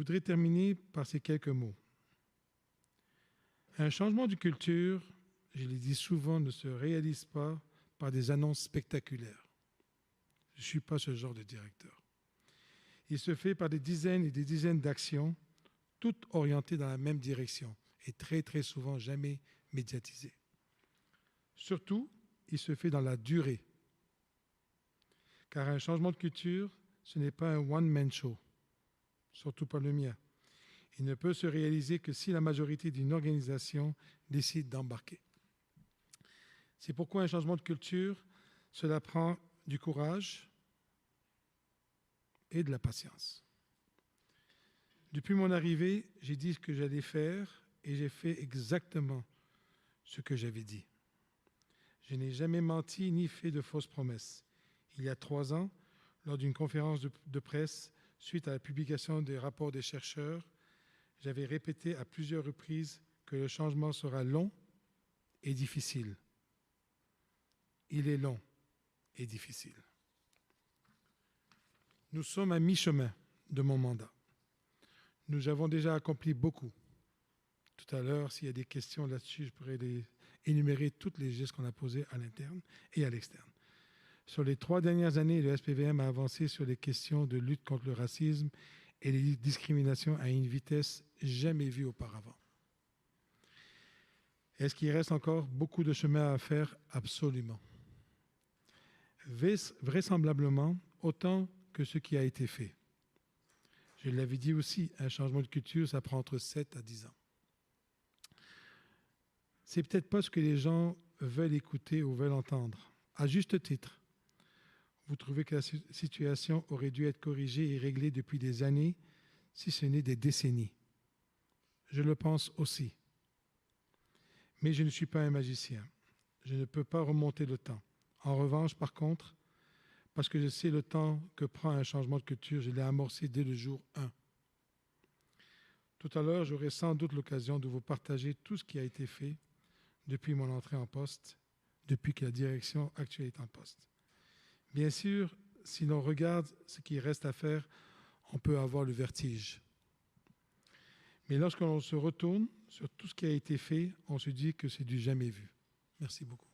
voudrais terminer par ces quelques mots. Un changement de culture, je l'ai dit souvent, ne se réalise pas par des annonces spectaculaires. Je ne suis pas ce genre de directeur. Il se fait par des dizaines et des dizaines d'actions, toutes orientées dans la même direction et très très souvent jamais médiatisées. Surtout, il se fait dans la durée. Car un changement de culture, ce n'est pas un one-man show, surtout pas le mien. Il ne peut se réaliser que si la majorité d'une organisation décide d'embarquer. C'est pourquoi un changement de culture, cela prend du courage et de la patience. Depuis mon arrivée, j'ai dit ce que j'allais faire et j'ai fait exactement ce que j'avais dit. Je n'ai jamais menti ni fait de fausses promesses. Il y a 3 ans, lors d'une conférence de presse, suite à la publication des rapports des chercheurs, j'avais répété à plusieurs reprises que le changement sera long et difficile. Il est long et difficile. Nous sommes à mi-chemin de mon mandat. Nous avons déjà accompli beaucoup. Tout à l'heure, s'il y a des questions là-dessus, je pourrais énumérer toutes les gestes qu'on a posés à l'interne et à l'externe. Sur les 3 dernières années, le SPVM a avancé sur les questions de lutte contre le racisme et les discriminations à une vitesse jamais vue auparavant. Est-ce qu'il reste encore beaucoup de chemin à faire? Absolument. Vraisemblablement, autant que ce qui a été fait. Je l'avais dit aussi, un changement de culture, ça prend entre 7 à 10 ans. C'est peut-être pas ce que les gens veulent écouter ou veulent entendre. À juste titre, vous trouvez que la situation aurait dû être corrigée et réglée depuis des années, si ce n'est des décennies. Je le pense aussi. Mais je ne suis pas un magicien. Je ne peux pas remonter le temps. En revanche, par contre, parce que je sais le temps que prend un changement de culture, je l'ai amorcé dès le jour 1. Tout à l'heure, j'aurai sans doute l'occasion de vous partager tout ce qui a été fait depuis mon entrée en poste, depuis que la direction actuelle est en poste. Bien sûr, si l'on regarde ce qui reste à faire, on peut avoir le vertige. Mais lorsque l'on se retourne sur tout ce qui a été fait, on se dit que c'est du jamais vu. Merci beaucoup.